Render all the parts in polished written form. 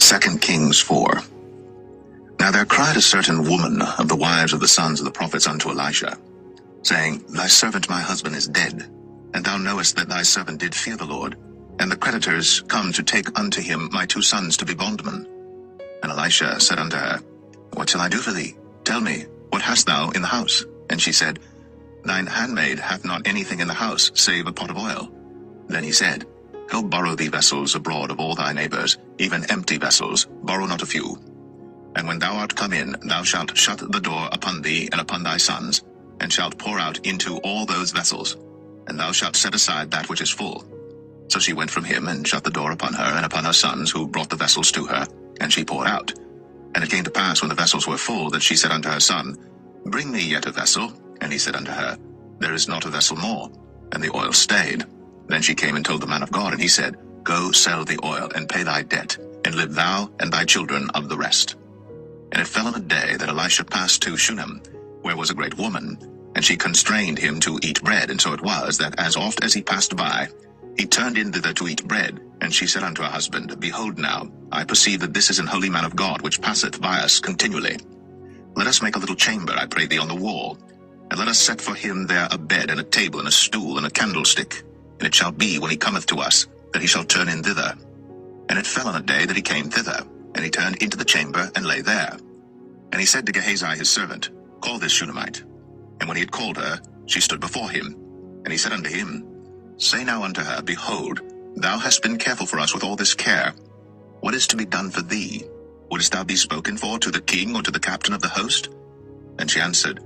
2 Kings 4. Now there cried a certain woman of the wives of the sons of the prophets unto Elisha, saying, Thy servant my husband is dead, and thou knowest that thy servant did fear the Lord, and the creditors come to take unto him my 2 sons to be bondmen. And Elisha said unto her, What shall I do for thee? Tell me, what hast thou in the house? And she said, Thine handmaid hath not anything in the house, save a pot of oil. Then he said, Go borrow thee vessels abroad of all thy neighbors, even empty vessels, borrow not a few. And when thou art come in, thou shalt shut the door upon thee and upon thy sons, and shalt pour out into all those vessels, and thou shalt set aside that which is full. So she went from him, and shut the door upon her and upon her sons, who brought the vessels to her, and she poured out. And it came to pass, when the vessels were full, that she said unto her son, Bring me yet a vessel. And he said unto her, There is not a vessel more. And the oil stayed. Then she came and told the man of God, and he said, Go sell the oil, and pay thy debt, and live thou and thy children of the rest. And it fell on a day that Elisha passed to Shunem, where was a great woman, and she constrained him to eat bread. And so it was, that as oft as he passed by, he turned in thither to eat bread. And she said unto her husband, Behold now, I perceive that this is an holy man of God, which passeth by us continually. Let us make a little chamber, I pray thee, on the wall, and let us set for him there a bed, and a table, and a stool, and a candlestick. And it shall be, when he cometh to us, that he shall turn in thither. And it fell on a day that he came thither, and he turned into the chamber, and lay there. And he said to Gehazi his servant, Call this Shunammite. And when he had called her, she stood before him. And he said unto him, Say now unto her, Behold, thou hast been careful for us with all this care. What is to be done for thee? Wouldst thou be spoken for to the king or to the captain of the host? And she answered,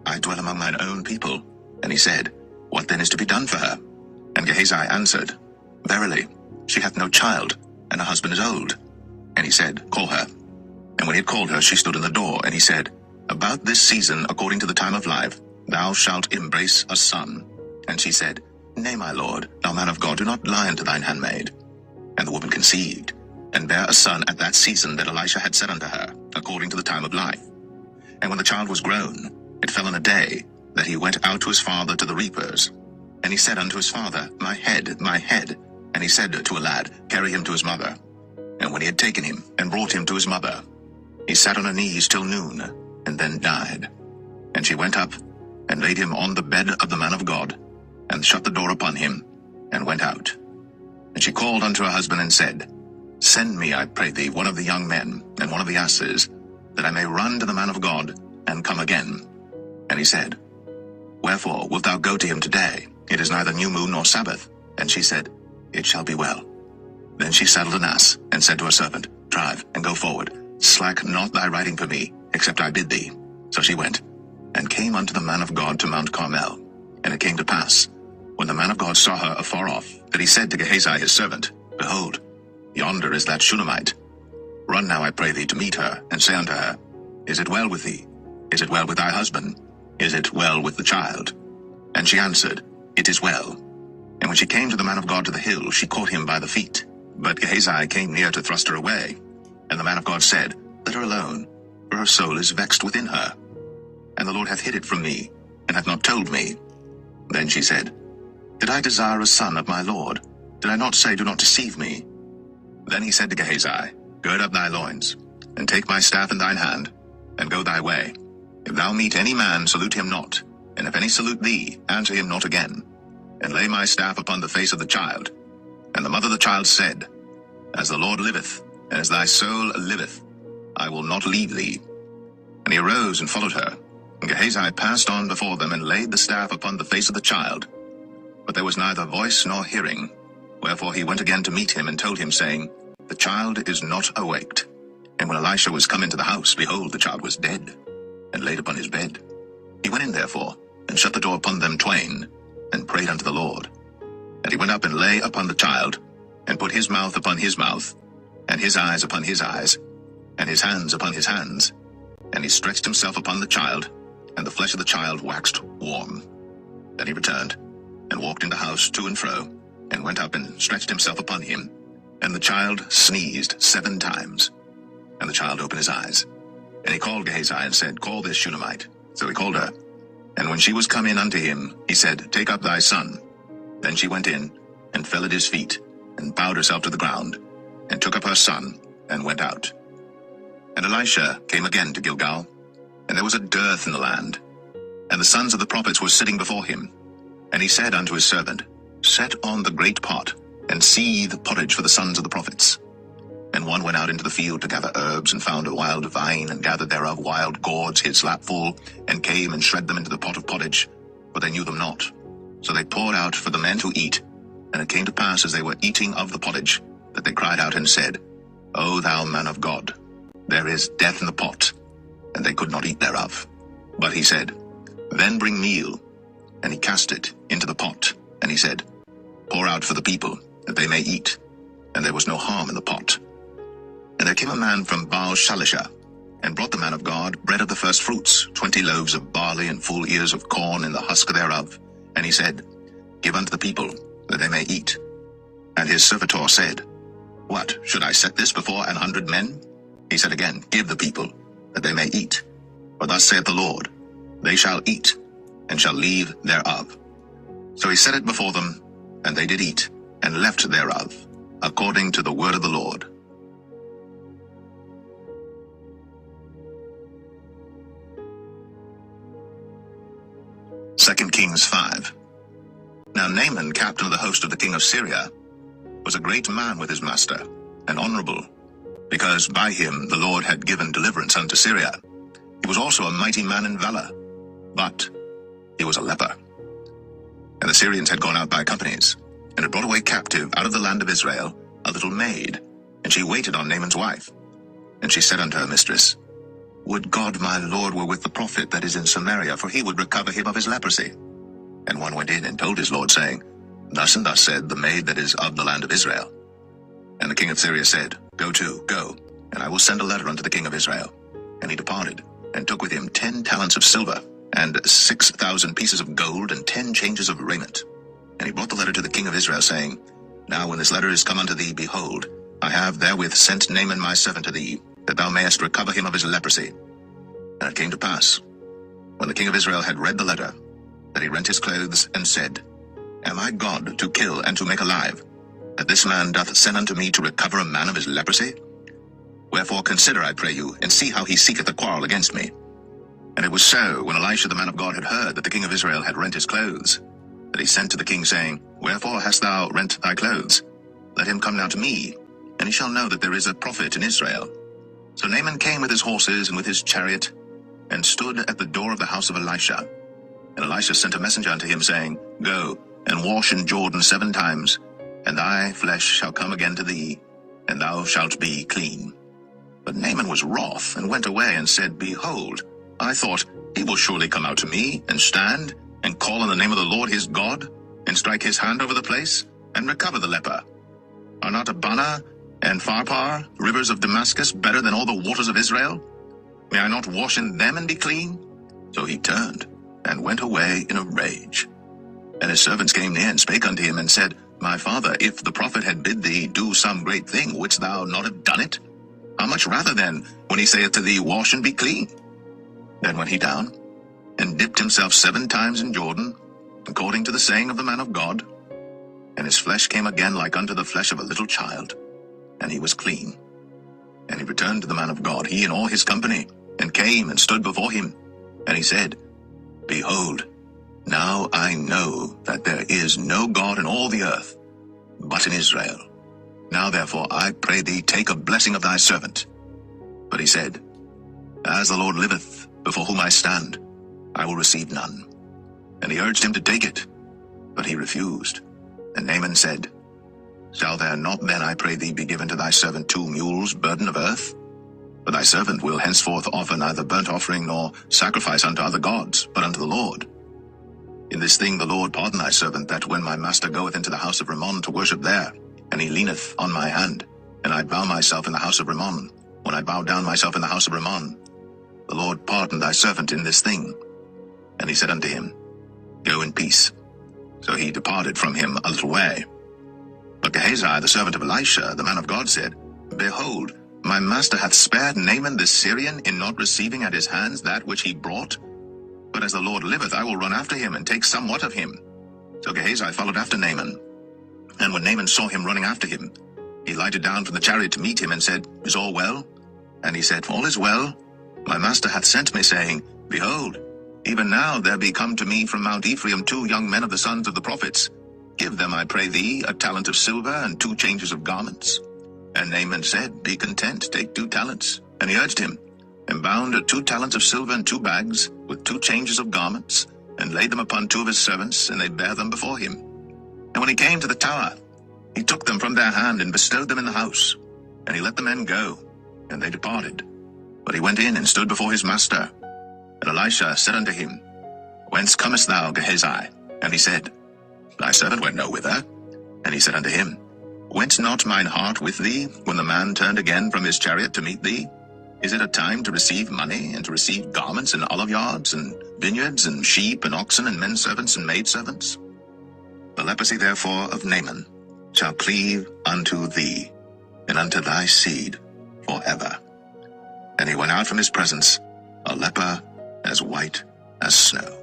I dwell among mine own people. And he said, What then is to be done for her? And Gehazi answered, Verily, she hath no child, and her husband is old. And he said, Call her. And when he had called her, she stood in the door. And he said, About this season, according to the time of life, thou shalt embrace a son. And she said, Nay, my lord, thou man of God, do not lie unto thine handmaid. And the woman conceived, and bare a son at that season that Elisha had said unto her, according to the time of life. And when the child was grown, it fell on a day that he went out to his father to the reapers. And he said unto his father, My head, my head. And he said to a lad, Carry him to his mother. And when he had taken him, and brought him to his mother, he sat on her knees till noon, and then died. And she went up, and laid him on the bed of the man of God, and shut the door upon him, and went out. And she called unto her husband, and said, Send me, I pray thee, one of the young men, and one of the asses, that I may run to the man of God, and come again. And he said, Wherefore wilt thou go to him today? It is neither new moon nor Sabbath. And she said, It shall be well. Then she saddled an ass, and said to her servant, Drive, and go forward. Slack not thy riding for me, except I bid thee. So she went, and came unto the man of God to Mount Carmel. And it came to pass, when the man of God saw her afar off, that he said to Gehazi his servant, Behold, yonder is that Shunammite. Run now, I pray thee, to meet her, and say unto her, Is it well with thee? Is it well with thy husband? Is it well with the child? And she answered, It is well. And when she came to the man of God to the hill, she caught him by the feet. But Gehazi came near to thrust her away. And the man of God said, Let her alone, for her soul is vexed within her. And the Lord hath hid it from me, and hath not told me. Then she said, Did I desire a son of my Lord? Did I not say, Do not deceive me? Then he said to Gehazi, Gird up thy loins, and take my staff in thine hand, and go thy way. If thou meet any man, salute him not, and if any salute thee, answer him not again. And lay my staff upon the face of the child. And the mother of the child said, As the Lord liveth, and as thy soul liveth, I will not leave thee. And he arose and followed her. And Gehazi passed on before them, and laid the staff upon the face of the child. But there was neither voice nor hearing. Wherefore he went again to meet him, and told him, saying, The child is not awaked. And when Elisha was come into the house, behold, the child was dead, and laid upon his bed. He went in therefore, and shut the door upon them twain, and prayed unto the Lord. And he went up and lay upon the child, and put his mouth upon his mouth, and his eyes upon his eyes, and his hands upon his hands. And he stretched himself upon the child, and the flesh of the child waxed warm. Then he returned, and walked in the house to and fro, and went up and stretched himself upon him. And the child sneezed 7 times. And the child opened his eyes. And he called Gehazi, and said, Call this Shunammite. So he called her. And when she was come in unto him, he said, Take up thy son. Then she went in, and fell at his feet, and bowed herself to the ground, and took up her son, and went out. And Elisha came again to Gilgal, and there was a dearth in the land, and the sons of the prophets were sitting before him. And he said unto his servant, Set on the great pot, and seethe pottage for the sons of the prophets. And one went out into the field to gather herbs, and found a wild vine, and gathered thereof wild gourds his lapful, and came and shred them into the pot of pottage, for they knew them not. So they poured out for the men to eat. And it came to pass, as they were eating of the pottage, that they cried out and said, O thou man of God, there is death in the pot. And they could not eat thereof. But he said, Then bring meal. And he cast it into the pot. And he said, Pour out for the people, that they may eat. And there was no harm in the pot. And there came a man from Baal-Shalisha, and brought the man of God bread of the first fruits, 20 loaves of barley, and full ears of corn in the husk thereof. And he said, Give unto the people, that they may eat. And his servitor said, What, should I set this before 100 men? He said again, Give the people, that they may eat. For thus saith the Lord, They shall eat, and shall leave thereof. So he set it before them, and they did eat, and left thereof, according to the word of the Lord. 2 Kings 5. Now Naaman, captain of the host of the king of Syria, was a great man with his master, and honorable, because by him the Lord had given deliverance unto Syria. He was also a mighty man in valor, but he was a leper. And the Syrians had gone out by companies, and had brought away captive out of the land of Israel a little maid, and she waited on Naaman's wife. And she said unto her mistress, Would God my Lord were with the prophet that is in Samaria, for he would recover him of his leprosy. And one went in and told his lord, saying, Thus and thus said the maid that is of the land of Israel. And the king of Syria said, Go to, go, and I will send a letter unto the king of Israel. And he departed, and took with him 10 talents of silver, and 6,000 pieces of gold, and 10 changes of raiment. And he brought the letter to the king of Israel, saying, Now when this letter is come unto thee, behold, I have therewith sent Naaman my servant to thee, that thou mayest recover him of his leprosy. And it came to pass, when the king of Israel had read the letter, that he rent his clothes, and said, Am I God to kill and to make alive, that this man doth send unto me to recover a man of his leprosy? Wherefore consider, I pray you, and see how he seeketh a quarrel against me. And it was so, when Elisha the man of God had heard that the king of Israel had rent his clothes, that he sent to the king, saying, Wherefore hast thou rent thy clothes? Let him come now to me, and he shall know that there is a prophet in Israel. So Naaman came with his horses and with his chariot, and stood at the door of the house of Elisha. And Elisha sent a messenger unto him, saying, Go, and wash in Jordan 7 times, and thy flesh shall come again to thee, and thou shalt be clean. But Naaman was wroth, and went away, and said, Behold, I thought, he will surely come out to me, and stand, and call on the name of the Lord his God, and strike his hand over the place, and recover the leper. Are not Abana and Pharpar, rivers of Damascus, better than all the waters of Israel? May I not wash in them and be clean? So he turned, and went away in a rage. And his servants came near, and spake unto him, and said, My father, if the prophet had bid thee do some great thing, wouldst thou not have done it? How much rather then, when he saith to thee, Wash and be clean? Then went he down, and dipped himself 7 times in Jordan, according to the saying of the man of God. And his flesh came again like unto the flesh of a little child, and he was clean. And he returned to the man of God, he and all his company, and came and stood before him. And he said, Behold, now I know that there is no God in all the earth, but in Israel. Now therefore I pray thee, take a blessing of thy servant. But he said, As the Lord liveth, before whom I stand, I will receive none. And he urged him to take it, but he refused. And Naaman said, Shall there not then, I pray thee, be given to thy servant 2 mules, burden of earth? For thy servant will henceforth offer neither burnt offering nor sacrifice unto other gods, but unto the Lord. In this thing the Lord pardon thy servant, that when my master goeth into the house of Rimmon to worship there, and he leaneth on my hand, and I bow myself in the house of Rimmon, when I bow down myself in the house of Rimmon, the Lord pardon thy servant in this thing. And he said unto him, Go in peace. So he departed from him a little way. But Gehazi, the servant of Elisha, the man of God, said, Behold, my master hath spared Naaman the Syrian in not receiving at his hands that which he brought. But as the Lord liveth, I will run after him, and take somewhat of him. So Gehazi followed after Naaman. And when Naaman saw him running after him, he lighted down from the chariot to meet him and said, Is all well? And he said, All is well. My master hath sent me, saying, Behold, even now there be come to me from Mount Ephraim 2 young men of the sons of the prophets. Give them, I pray thee, a talent of silver and 2 changes of garments. And Naaman said, Be content, take 2 talents. And he urged him, and bound 2 talents of silver in 2 bags, with 2 changes of garments, and laid them upon 2 of his servants, and they bare them before him. And when he came to the tower, he took them from their hand, and bestowed them in the house. And he let the men go, and they departed. But he went in and stood before his master. And Elisha said unto him, Whence comest thou, Gehazi? And he said, Thy servant went no whither. And he said unto him, Went not mine heart with thee, when the man turned again from his chariot to meet thee? Is it a time to receive money, and to receive garments, and oliveyards, and vineyards, and sheep, and oxen, and men servants, and maidservants? The leprosy therefore of Naaman shall cleave unto thee, and unto thy seed forever. And he went out from his presence, a leper as white as snow.